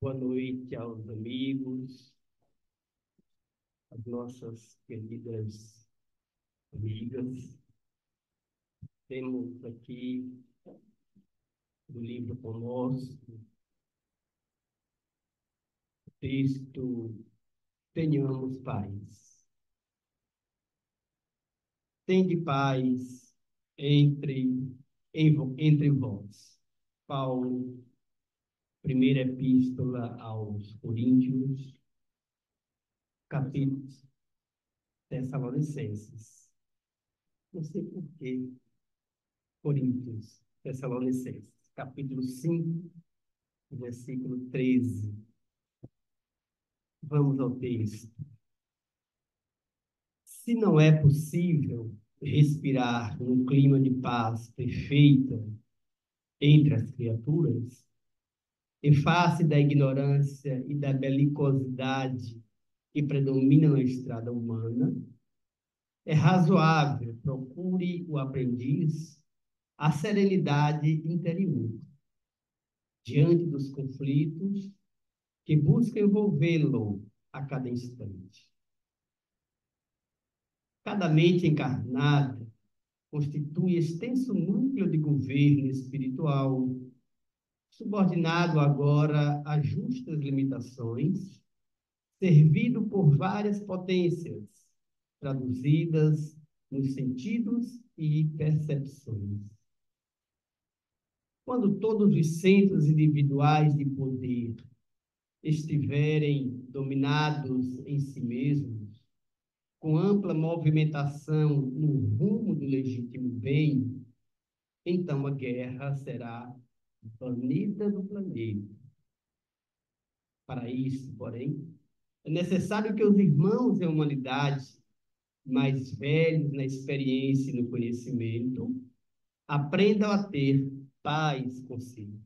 Boa noite aos amigos, às nossas queridas amigas. Temos aqui do livro conosco o texto Tenhamos Paz. Tende paz entre vós. Paulo, primeira epístola aos Coríntios, capítulo Tessalonicenses. Não sei por que Coríntios, Tessalonicenses, capítulo 5, versículo 13. Vamos ao texto. Se não é possível respirar num clima de paz perfeita entre as criaturas, em face da ignorância e da belicosidade que predomina na estrada humana, é razoável procure o aprendiz a serenidade interior diante dos conflitos que busca envolvê-lo a cada instante. Cada mente encarnada constitui extenso núcleo de governo espiritual, subordinado agora a justas limitações, servido por várias potências, traduzidas nos sentidos e percepções. Quando todos os centros individuais de poder estiverem dominados em si mesmos, com ampla movimentação no rumo do legítimo bem, então a guerra será banida do planeta. Para isso, porém, é necessário que os irmãos da humanidade, mais velhos na experiência e no conhecimento, aprendam a ter paz consigo.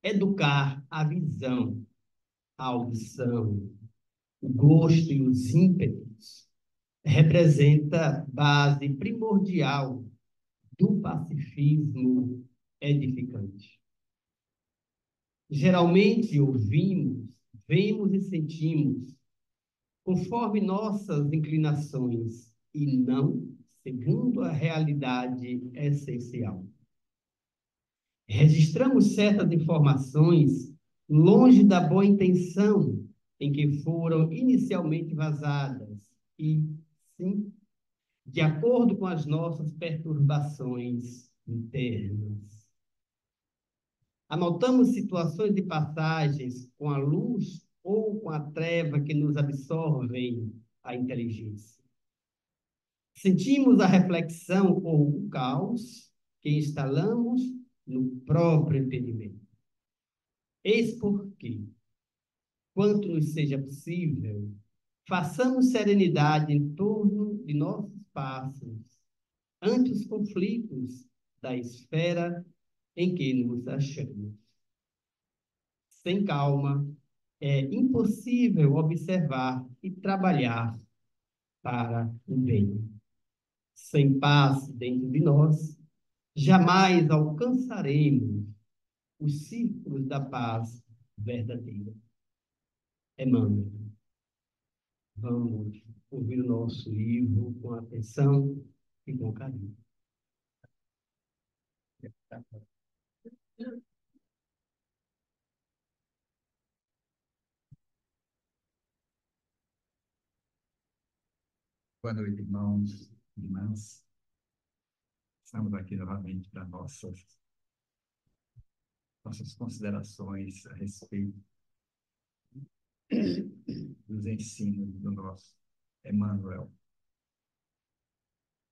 Educar a visão, a audição, o gosto e os ímpetos representa base primordial do pacifismo edificante. Geralmente ouvimos, vemos e sentimos conforme nossas inclinações e não segundo a realidade essencial. Registramos certas informações longe da boa intenção em que foram inicialmente vazadas e, sim, de acordo com as nossas perturbações internas. Anotamos situações de passagens com a luz ou com a treva que nos absorvem a inteligência. Sentimos a reflexão ou o caos que instalamos no próprio entendimento. Eis porque, quanto nos seja possível, façamos serenidade em torno de nossos passos, ante os conflitos da esfera em que nos achamos. Sem calma, é impossível observar e trabalhar para o bem. Sem paz dentro de nós, jamais alcançaremos os círculos da paz verdadeira. Emmanuel. Vamos ouvir o nosso livro com atenção e com carinho. Boa noite, irmãos e irmãs. Estamos aqui novamente para nossas considerações a respeito dos ensinos do nosso Emmanuel.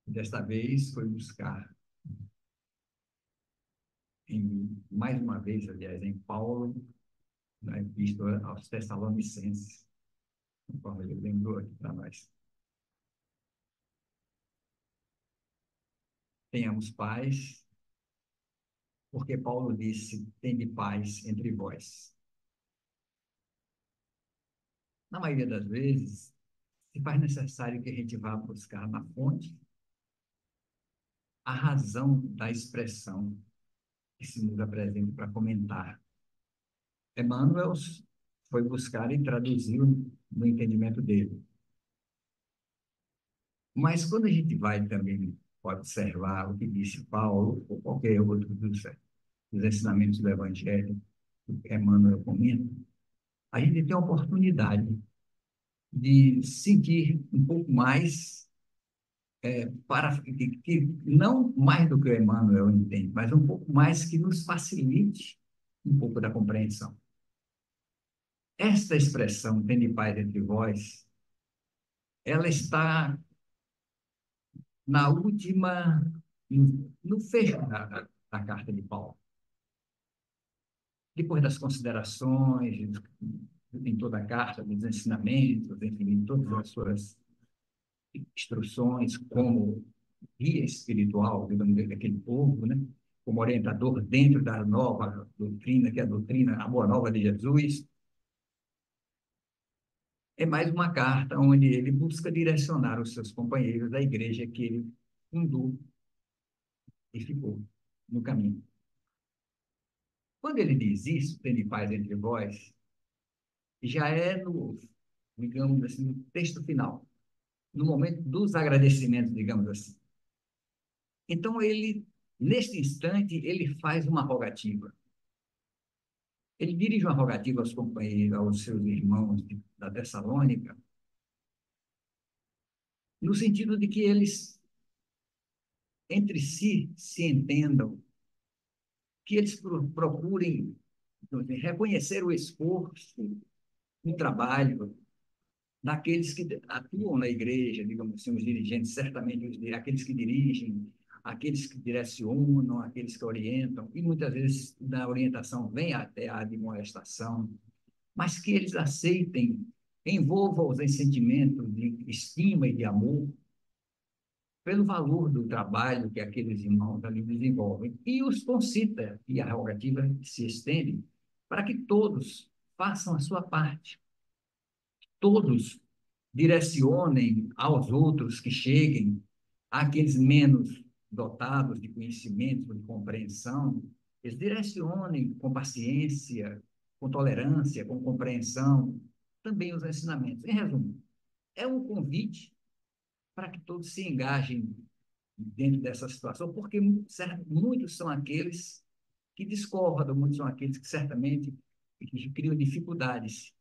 Desta vez foi buscar, mais uma vez, aliás, em Paulo, na epístola aos Tessalonicenses, conforme ele lembrou aqui para nós. Tenhamos paz, porque Paulo disse, tende paz entre vós. Na maioria das vezes, se faz necessário que a gente vá buscar na fonte a razão da expressão que se nos apresenta para comentar Emmanuel foi buscar e traduziu no entendimento dele. Mas quando a gente vai também observar o que disse Paulo, ou qualquer outro dos ensinamentos do Evangelho, que Emmanuel comenta, a gente tem a oportunidade de sentir um pouco mais, que não mais do que o Emmanuel entende, mas um pouco mais que nos facilite um pouco da compreensão. Esta expressão, tende paz entre vós, ela está na última, no fecho da carta de Paulo. Depois das considerações, em toda a carta, dos ensinamentos, enfim, em todas as suas instruções como guia espiritual, digamos, daquele povo, né? Como orientador dentro da nova doutrina, que é a doutrina, a boa nova de Jesus, é mais uma carta onde ele busca direcionar os seus companheiros da igreja que ele fundou e ficou no caminho. Quando ele diz isso, tende paz entre vós, já é no, digamos assim, no texto final, no momento dos agradecimentos, digamos assim. Então, ele, neste instante, ele faz uma rogativa. Ele dirige uma rogativa aos companheiros, aos seus irmãos da Tessalônica, no sentido de que eles, entre si, se entendam, que eles procurem reconhecer o esforço, o trabalho daqueles que atuam na igreja, digamos assim, os dirigentes, certamente aqueles que dirigem, aqueles que direcionam, aqueles que orientam, e muitas vezes da orientação vem até a admoestação, mas que eles aceitem, envolvam-os em sentimentos de estima e de amor pelo valor do trabalho que aqueles irmãos ali desenvolvem, e os concita, e a rogativa se estende, para que todos façam a sua parte, todos direcionem aos outros que cheguem, àqueles menos dotados de conhecimento, de compreensão, eles direcionem com paciência, com tolerância, com compreensão, também os ensinamentos. Em resumo, é um convite para que todos se engajem dentro dessa situação, porque muitos são aqueles que discordam, muitos são aqueles que certamente que criam dificuldades.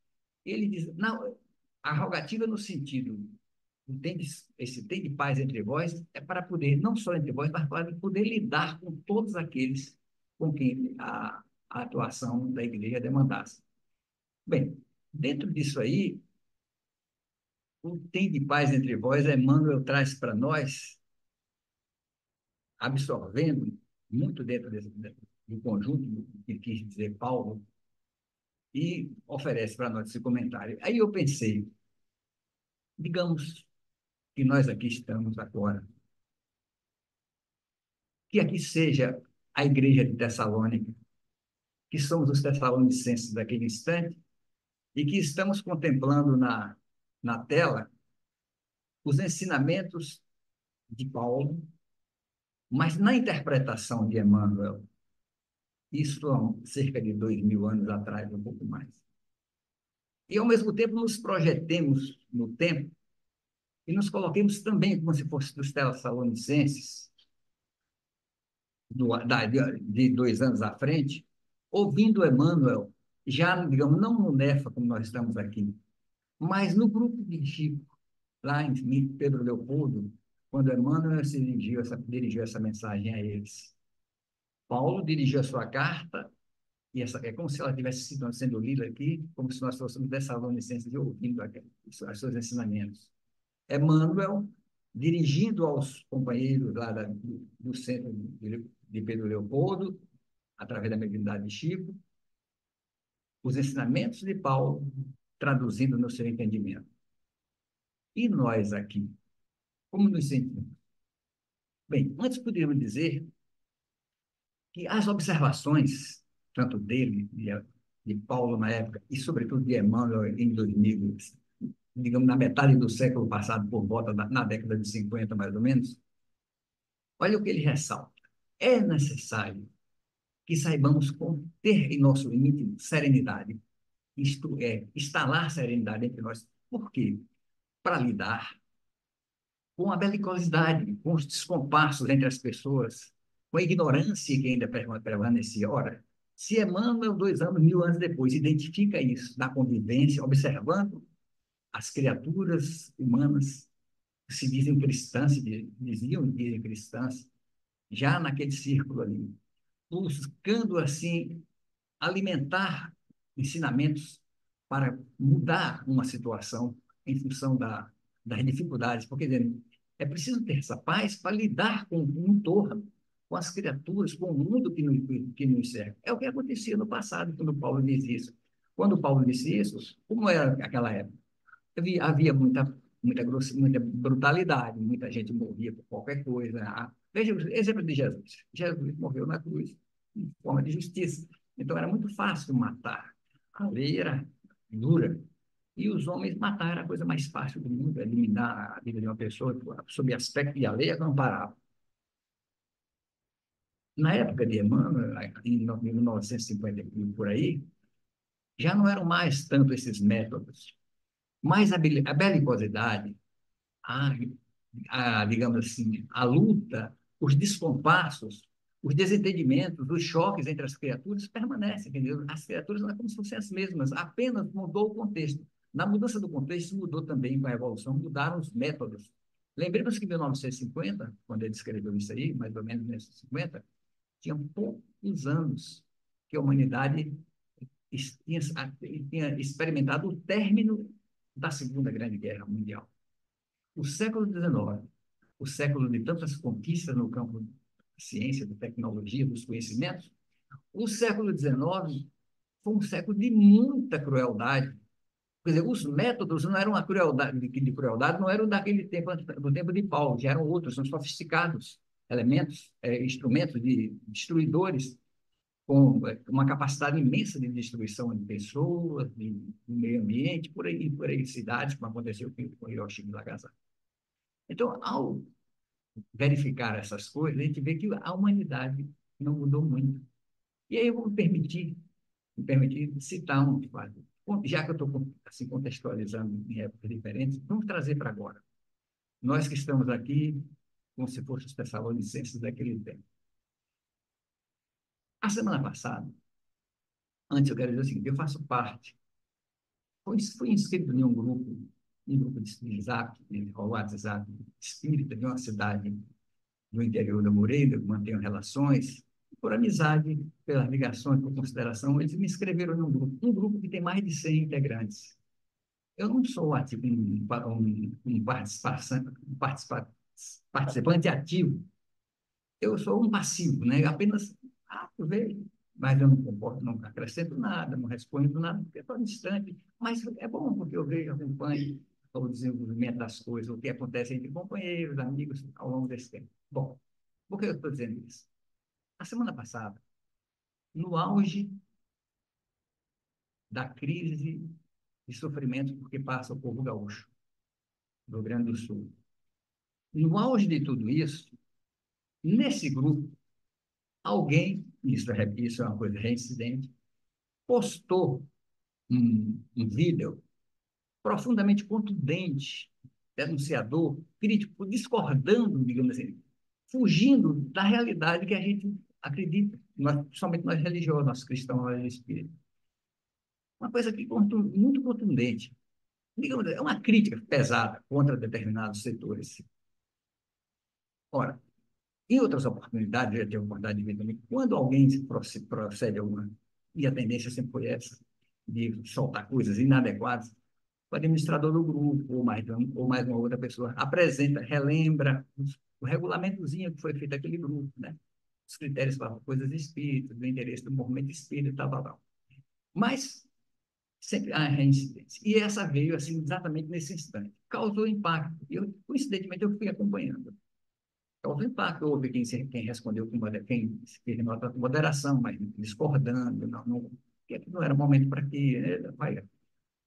Ele diz, não, a rogativa no sentido, tem de paz entre vós, é para poder, não só entre vós, mas para poder lidar com todos aqueles com quem a atuação da igreja demandasse. Bem, dentro disso aí, o tem de paz entre vós, Emmanuel traz para nós, absorvendo muito dentro do conjunto do que quis dizer Paulo, e oferece para nós esse comentário. Aí eu pensei, digamos que nós aqui estamos agora, que aqui seja a igreja de Tessalônica, que somos os tessalonicenses daquele instante, e que estamos contemplando na tela os ensinamentos de Paulo, mas na interpretação de Emmanuel, isso há cerca de 2000 anos atrás, um pouco mais. E, ao mesmo tempo, nos projetemos no tempo e nos coloquemos também como se fosse dos tessalonicenses, de 2 anos à frente, ouvindo Emmanuel, já, digamos, não no NEFA, como nós estamos aqui, mas no grupo de Chico, lá em Pedro Leopoldo, quando Emmanuel se dirigiu essa mensagem a eles. Paulo dirigiu a sua carta, e é como se ela tivesse sendo lida aqui, como se nós fôssemos tessalonicenses ouvindo os seus ensinamentos. Emmanuel, dirigindo aos companheiros lá do centro de Pedro Leopoldo, através da mediunidade de Chico, os ensinamentos de Paulo, traduzindo no seu entendimento. E nós aqui, como nos sentimos? Bem, antes poderíamos dizer que as observações, tanto dele, de Paulo na época, e sobretudo de Emmanuel em 2000, digamos, na metade do século passado, por volta na década de 50, mais ou menos, olha o que ele ressalta. É necessário que saibamos ter em nosso íntimo serenidade, isto é, instalar serenidade entre nós. Por quê? Para lidar com a belicosidade, com os descompassos entre as pessoas, com a ignorância que ainda permanecia. Ora, se Emmanuel, 2 anos, 1000 anos depois, identifica isso na convivência, observando as criaturas humanas que se dizem cristãs, diziam e dizem cristãs, já naquele círculo ali, buscando, assim, alimentar ensinamentos para mudar uma situação em função das dificuldades, porque é preciso ter essa paz para lidar com o entorno, com as criaturas, com o mundo que nos cerca. É o que acontecia no passado, quando Paulo diz isso. Quando Paulo disse isso, como era aquela época? Havia muita brutalidade, muita gente morria por qualquer coisa. Veja o exemplo de Jesus. Jesus morreu na cruz em forma de justiça. Então era muito fácil matar. A lei era dura. E os homens matar era a coisa mais fácil do mundo, eliminar a vida de uma pessoa sob aspecto de a lei é que não parava. Na época de Emmanuel, em 1950 por aí, já não eram mais tanto esses métodos, mas a belicosidade, a, digamos assim, a luta, os descompassos, os desentendimentos, os choques entre as criaturas permanecem, entendeu? As criaturas não é como se fossem as mesmas, apenas mudou o contexto. Na mudança do contexto, mudou também com a evolução, mudaram os métodos. Lembremos que em 1950, quando ele escreveu isso aí, mais ou menos em 1950, tinha poucos anos que a humanidade tinha experimentado o término da Segunda Grande Guerra Mundial. O século XIX, o século de tantas conquistas no campo da ciência, da tecnologia, dos conhecimentos, o século XIX foi um século de muita crueldade. Quer dizer, os métodos não eram a crueldade, de crueldade não eram daquele tempo, do tempo de Paulo, já eram outros, são sofisticados, elementos, instrumentos de destruidores, com uma capacidade imensa de destruição de pessoas, de meio ambiente, por aí cidades, como aconteceu com Hiroshima e Nagasaki. Então, ao verificar essas coisas, a gente vê que a humanidade não mudou muito. E aí eu vou me permitir citar um fato. Já que eu estou assim, contextualizando em épocas diferentes, vamos trazer para agora. Nós que estamos aqui, como se fossem os tessalonicenses daquele tempo. A semana passada, antes eu quero dizer o seguinte, eu faço parte, fui inscrito em um grupo de zap, de WhatsApp espírita, de uma cidade do interior da Moreira, mantenho relações, por amizade, pelas ligações, por consideração, eles me inscreveram num um grupo que tem mais de 100 integrantes. Eu não sou ativo, um participante ativo, eu sou um passivo, né? Apenas vejo, mas eu não comporto, não acrescento nada, não respondo nada, porque estou distante. Mas é bom, porque eu vejo, acompanho o desenvolvimento das coisas, o que acontece entre companheiros, amigos, ao longo desse tempo. Bom, por que eu estou dizendo isso? A semana passada, no auge da crise de sofrimento porque passa o povo gaúcho do Rio Grande do Sul, no auge de tudo isso, nesse grupo, alguém, isso é uma coisa reincidente, postou um vídeo profundamente contundente, denunciador, crítico, discordando, digamos assim, fugindo da realidade que a gente acredita, somente nós religiosos, nós cristãos, nós espíritos. Uma coisa que muito contundente. Digamos, é uma crítica pesada contra determinados setores. Ora, em outras oportunidades, eu já tive a oportunidade de ver também, quando alguém procede a uma, e a tendência sempre foi essa, de soltar coisas inadequadas, o administrador do grupo, ou mais uma outra pessoa, apresenta, relembra o regulamentozinho que foi feito aquele grupo, né? Os critérios para coisas espíritas, do interesse do movimento espírita, tal, tal, tal. Mas sempre há reincidência. E essa veio assim exatamente nesse instante. Causou impacto. E eu, coincidentemente, eu fui acompanhando. Causou impacto. Houve quem respondeu quem fez nota com moderação, mas discordando, que não era momento para que...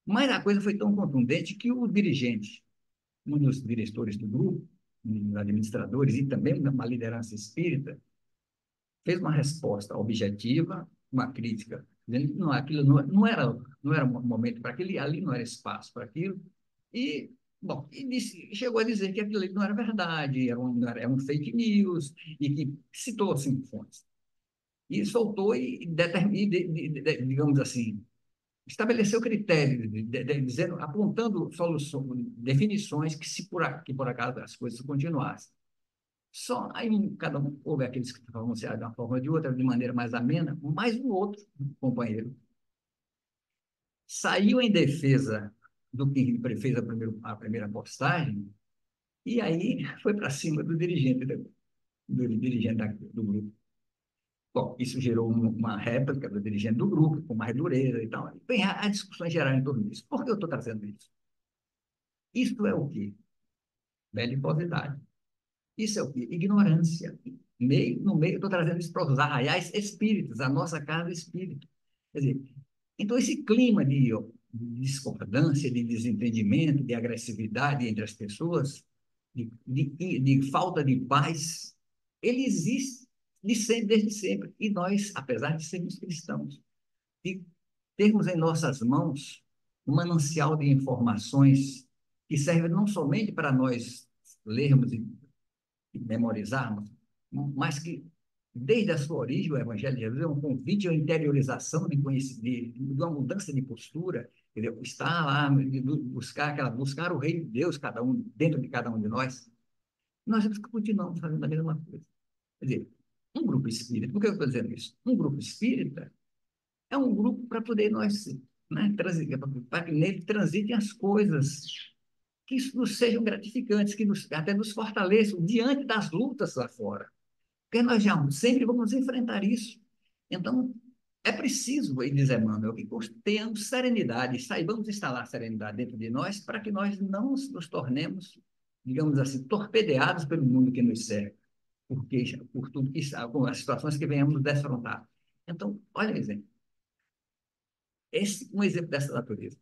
Mas a coisa foi tão contundente que o dirigente, um dos diretores do grupo, um dos administradores e também uma liderança espírita, fez uma resposta objetiva, uma crítica, dizendo que não, aquilo não era um momento para aquilo, ali não era espaço para aquilo, e, bom, chegou a dizer que aquilo ali não era verdade, era um fake news, e que citou cinco fontes. E soltou digamos assim, estabeleceu critérios, dizendo, apontando soluções, definições que por acaso as coisas continuassem. Só aí cada um, houve aqueles que pronunciaram de uma forma ou de outra, de maneira mais amena, mas o outro companheiro saiu em defesa do que fez a primeira postagem, e aí foi para cima do dirigente, do grupo. Bom, isso gerou uma réplica do dirigente do grupo, com mais dureza e tal. Bem, a discussão geral em torno disso. Por que eu estou trazendo isso? Isso é o quê? Belicosidade. Isso é o quê? Ignorância. No meio, estou trazendo isso para os arraiais espíritos, a nossa casa espírita. Quer dizer, então esse clima de discordância, de desentendimento, de agressividade entre as pessoas, de falta de paz, ele existe desde sempre. E nós, apesar de sermos cristãos, de termos em nossas mãos um manancial de informações que serve não somente para nós lermos memorizarmos, mas que, desde a sua origem, o Evangelho de Jesus é um convite à interiorização de uma mudança de postura, entendeu? Estar lá, buscar o reino de Deus, cada um, dentro de cada um de nós. Nós continuamos fazendo a mesma coisa. Quer dizer, um grupo espírita, por que eu estou dizendo isso? Um grupo espírita é um grupo para poder nós, né, para que nele transitem as coisas que nos sejam gratificantes, que até nos fortaleçam diante das lutas lá fora. Porque nós já sempre vamos enfrentar isso. Então, é preciso, diz Emmanuel, que tenhamos serenidade, saibamos instalar serenidade dentro de nós para que nós não nos tornemos, digamos assim, torpedeados pelo mundo que nos cerca, por tudo que com as situações que venhamos nos defrontar. Então, olha um exemplo. Um exemplo dessa natureza.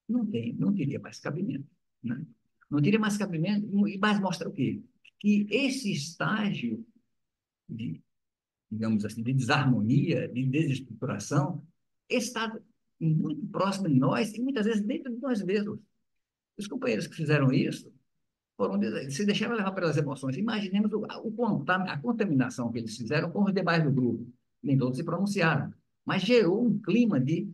Não teria mais cabimento. Né? Não teria mais cabimento, mas mostra o quê? Que esse estágio de, digamos assim, de desarmonia, de desestruturação, está muito próximo de nós e muitas vezes dentro de nós mesmos. Os companheiros que fizeram isso se deixaram levar pelas emoções. Imaginemos a contaminação que eles fizeram com os demais do grupo. Nem todos se pronunciaram, mas gerou um clima de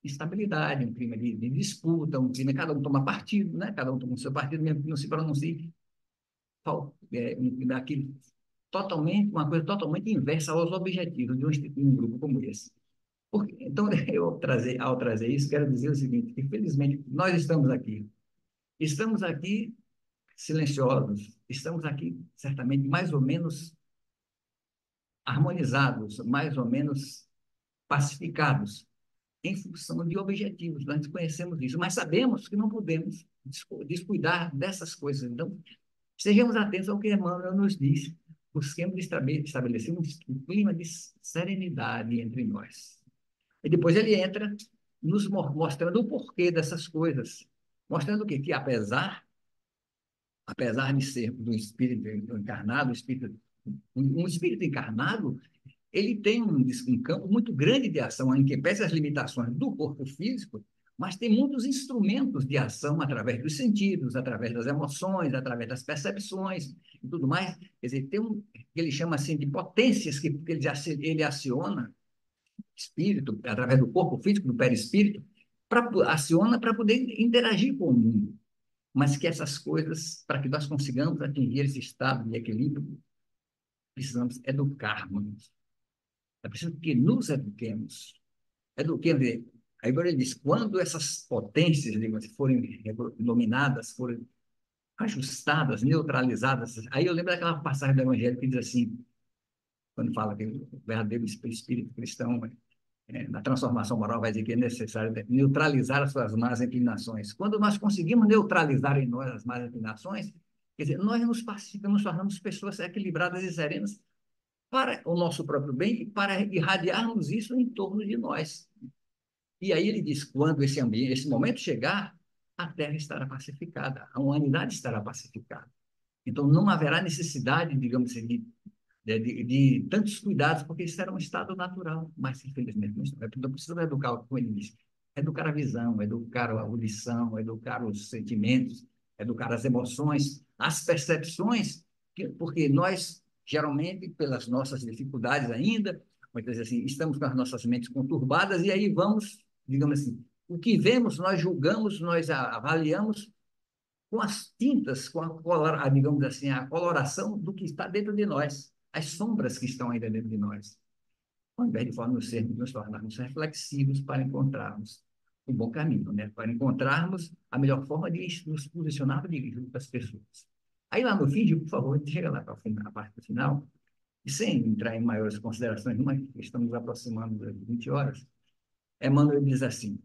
instabilidade, um clima de disputa, um clima, cada um toma partido, né? Cada um toma o seu partido, mesmo que não se pronuncie. Daquilo, uma coisa totalmente inversa aos objetivos de um grupo como esse. Então, ao trazer isso, quero dizer o seguinte, que felizmente nós estamos aqui silenciosos, estamos aqui certamente mais ou menos harmonizados, mais ou menos pacificados, em função de objetivos. Nós conhecemos isso, mas sabemos que não podemos descuidar dessas coisas. Então, sejamos atentos ao que Emmanuel nos diz. Busquemos estabelecer um clima de serenidade entre nós. E depois ele entra nos mostrando o porquê dessas coisas. Mostrando o quê? Que apesar de ser do espírito encarnado, um espírito encarnado, ele tem um campo muito grande de ação, em que pese as limitações do corpo físico, mas tem muitos instrumentos de ação através dos sentidos, através das emoções, através das percepções e tudo mais. Quer dizer, tem que ele chama assim de potências que ele aciona, espírito, através do corpo físico, do perispírito, aciona para poder interagir com o mundo. Mas que essas coisas, para que nós consigamos atingir esse estado de equilíbrio, precisamos educarmos. É preciso que nos eduquemos. Eduquemos. Aí agora ele diz, quando essas potências, digamos, forem dominadas, forem ajustadas, neutralizadas, aí eu lembro daquela passagem do Evangelho que diz assim, quando fala que o verdadeiro espírito cristão, na transformação moral, vai dizer que é necessário neutralizar as suas más inclinações. Quando nós conseguimos neutralizar em nós as más inclinações, quer dizer, nós nos pacificamos, nos tornamos pessoas equilibradas e serenas para o nosso próprio bem e para irradiarmos isso em torno de nós. E aí ele diz, quando esse momento chegar, a Terra estará pacificada, a humanidade estará pacificada. Então, não haverá necessidade, digamos assim, de tantos cuidados, porque isso era um estado natural, mas infelizmente não está. Então, precisamos educar, como ele disse, educar a visão, educar a audição, educar os sentimentos, educar as emoções, as percepções, porque nós, geralmente, pelas nossas dificuldades ainda, muitas vezes assim, estamos com as nossas mentes conturbadas e aí vamos, digamos assim, o que vemos, nós julgamos, nós avaliamos com as tintas, com digamos assim, a coloração do que está dentro de nós, as sombras que estão ainda dentro de nós, ao invés de nos tornarmos reflexivos para encontrarmos o bom caminho, né? Para encontrarmos a melhor forma de nos posicionar junto das pessoas. Aí lá no fim, por favor, chega lá para a parte final, e sem entrar em maiores considerações, mas estamos aproximando das 20 horas, Emmanuel diz assim: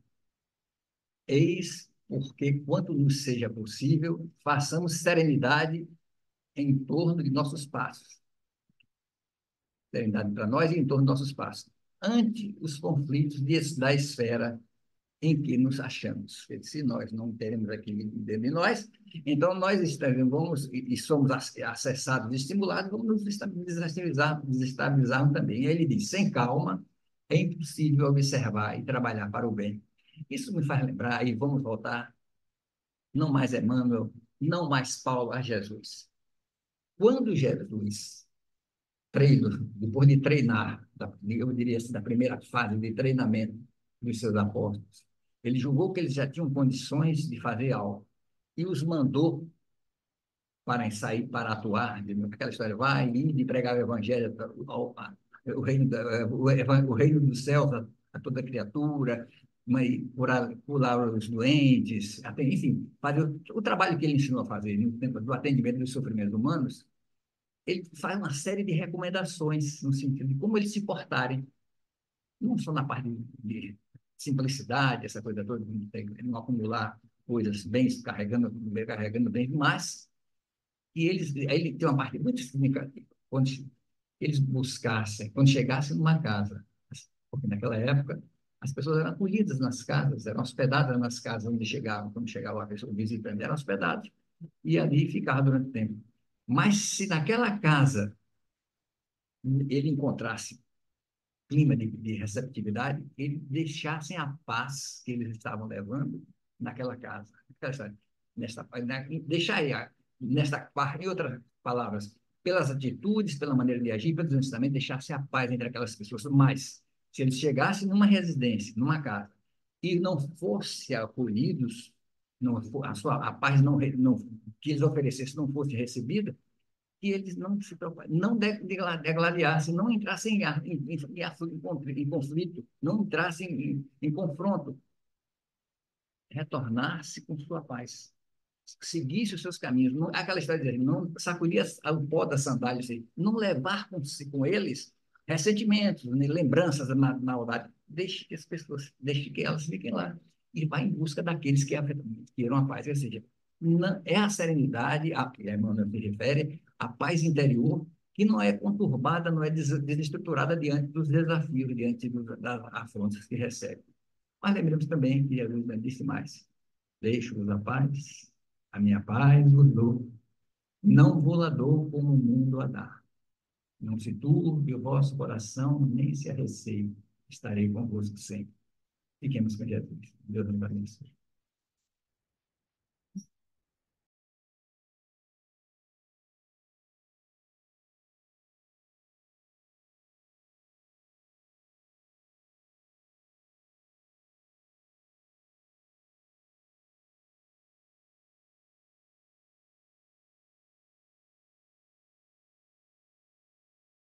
eis porque, quanto nos seja possível, façamos serenidade em torno de nossos passos. Serenidade para nós e em torno de nossos passos. Ante os conflitos da esfera em que nos achamos. Se nós não teremos aquilo dentro de nós, então nós vamos e somos acessados e estimulados, vamos nos desestabilizar também. E ele diz: sem calma, é impossível observar e trabalhar para o bem. Isso me faz lembrar, e vamos voltar, não mais Emmanuel, não mais Paulo, a Jesus. Quando Jesus depois de treinar, eu diria assim, da primeira fase de treinamento dos seus apóstolos, ele julgou que eles já tinham condições de fazer algo e os mandou para sair, para atuar, aquela história, vai e pregar o evangelho, o reino dos céus a toda criatura, curar os doentes, até, enfim, fazer o trabalho que ele ensinou a fazer no tempo do atendimento dos sofrimentos humanos. Ele faz uma série de recomendações no sentido de como eles se portarem, não só na parte de simplicidade, essa coisa toda, não acumular coisas, bens, carregando bens, mas que ele tem uma parte muito significativa, quando eles buscassem, quando chegassem numa casa, porque naquela época as pessoas eram acolhidas nas casas, eram hospedadas nas casas onde chegavam, quando chegava a pessoa visitante, eram hospedados, e ali ficavam durante o tempo. Mas se naquela casa ele encontrasse clima de receptividade, eles deixassem a paz que eles estavam levando naquela casa. Deixar aí, nesta parte, em outras palavras, pelas atitudes, pela maneira de agir, pelos ensinamentos, deixasse a paz entre aquelas pessoas. Mas, se eles chegassem numa residência, numa casa, e não fossem acolhidos, não, a paz que eles oferecessem não fosse recebida, que eles não se não degladiassem, não entrassem em conflito, não entrassem em confronto, retornar-se com sua paz, seguisse os seus caminhos, não, aquela história de não sacudir o pó da sandália, assim, não levar com eles ressentimentos, lembranças da maldade, deixe que as pessoas, deixe que elas fiquem lá e vá em busca daqueles que queiram a paz, ou seja, não, é a serenidade a que a Emmanuel se refere, a paz interior, que não é conturbada, não é desestruturada diante dos desafios, diante das afrontas que recebe. Mas lembramos também que Jesus disse mais: deixo-vos a paz, a minha paz vos dou, não vou-la dou como o mundo a dá. Não se turbe o vosso coração, nem se arreceie, estarei convosco sempre. Fiquemos com Jesus. Deus nos abençoe.